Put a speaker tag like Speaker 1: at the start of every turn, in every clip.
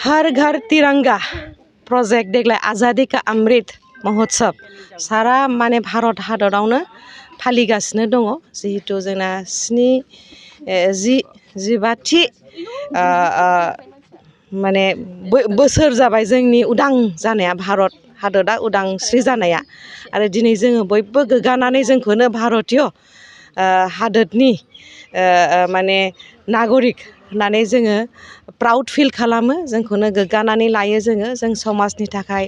Speaker 1: हर घर तिरंगा प्रोजेक्ट देग्लाय आजादी का अमृत महोत्सव सारा माने भारत हादरावनो फालिगासिनो दङ जिहेतु जोंना जिबाथि माने बोसोर जाबाय जोंनि उदां जानाया भारत हादरा उदांस्रि जानाया आरो दिनै जोङो बयबो गोग्गानानै जोंखौनो भारतीय हादोरनि माने नागरिक होननानै जोङो प्राउड फिल खालामो जोंखौनो गोग्गानानै लायो जों समाजनि थाखाय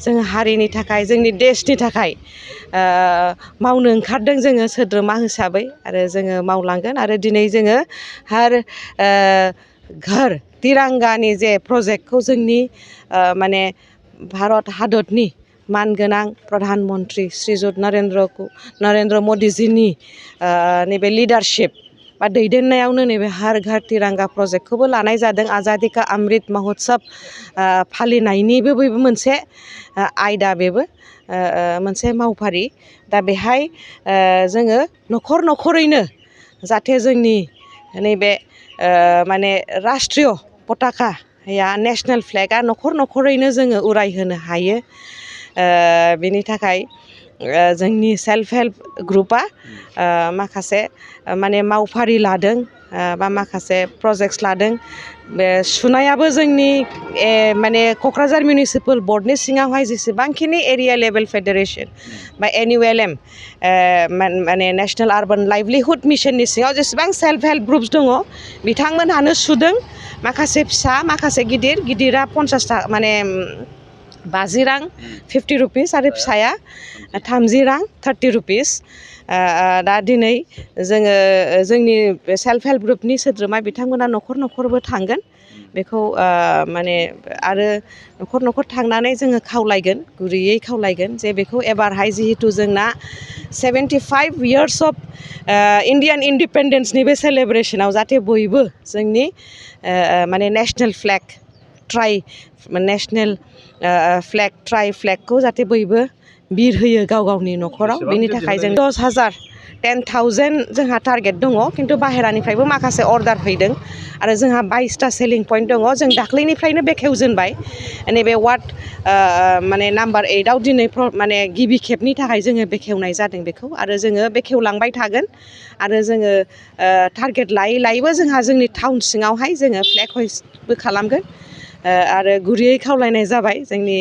Speaker 1: जों हारिनि थाखाय जोंनि देशनि थाखाय मावनो ओंखारदों जोङो सोद्रोमा हिसाबै आरो जोङो मावलांगोन आरो दिनै जोङो हर घर तिरंगानि जे प्रजेक्टखौ जोंनि माने भारत हादरनि मानगोनां प्रधान मन्त्रि श्रीजुत नरेन्द्र मदिजिनि नैबे लिडारशिप बा दैदेननायावनो नैबे हर घर तिरंगा प्रजेक्टखौबो लानाय जादों आजादी का अमृत महोत्सव फालिनायनिबो बेबो मोनसे आयदा बेबो मोनसे मावफारि दा बेहाय जोङो न'खरैनो जाहाथे जोंनि नैबे माने राष्ट्रीय पताकाया नेशनेल फ्लेगा न'खरैनो जोङो उरायहोनो हायो बेनि थाखाय जोंनि सेल्फ हेल्प ग्रुपआ माखासे माने मावफारि लादों बा माखासे प्रजेक्ट्स लादों बे सुनायाबो जोंनि माने क'क्राझार मिउनिसिपाल बर्डनि सिङावहाय जेसेबांखिनि एरिया लेभेल फेडारेसन बा NULM माने नेशनेल आर्बान लाइभलिहुड मिशननि सिङाव जेसेबां सेल्फ हेल्प ग्रुप्स दङ बिथांमोनहानो सुदों माखासे फिसा माखासे गिदिरा 50 थाखा माने 50 रां 50 रुपिस आरो फिसाया 30 रां 30 रुपिस दा दिनै जोङो जोंनि सेल्फ हेल्प ग्रुपनि सोद्रोमा बिथांमोना न'खरबो थांगोन बेखौ माने आरो न'खर थांनानै जोङो खावलायगोन गुरैयै खावलायगोन जे बेखौ एबारहाय जिहेतु जोंना 75 years of इन्डियान इन्डिपेन्डेन्सनि बे सेलेब्रेसनाव जाहाथे बयबो जोंनि माने नेशनेल फ्लेग नेशनेल फ्लेगखौ जाहाथे बयबो बिरहोयो गावनि न'खराव बेनि थाखाय जों 10,000 जोंहा टारगेट दङ खिन्थु बाहेरानिफ्रायबो माखासे अर्डार फैदों आरो जोंहा 22टा सेलिं पइन्ट दङ जों दाख्लैनिफ्रायनो बेखेवजेनबाय नैबे वार्ड माने नाम्बार 8आव दिनै माने गिबि खेबनि थाखाय जोङो बेखेवनाय जादों बेखौ आरो जोङो बेखेवलांबाय थागोन आरो जोङो टारगेट लायैबो जोंहा जोंनि टाउन सिङावहाय जोङो फ्लेग हइस्टबो खालामगोन आरो गुरैयै खावलायनाय जाबाय जोंनि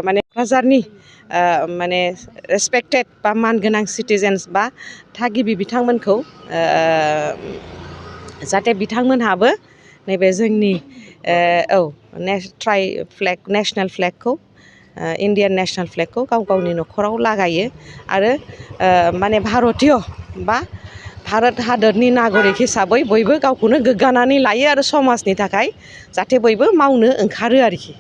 Speaker 1: माने क'क्राझारनि माने रेसपेक्टेड बा मानगोनां सिटिजेन्स बा थागिबि बिथांमोनखौ जाहाथे बिथांमोनहाबो नैबे जोंनि नेशनेल फ्लेगखौ इन्डियान नेशनेल फ्लेगखौ गावनि न'खराव लागायो आरो माने भारतीय बा भारत हादरनि नागरिक हिसाबै बयबो गावखौनो गोग्गानानै लायो आरो समाजनि थाखाय जाहाथे बयबो मावनो ओंखारो आरोखि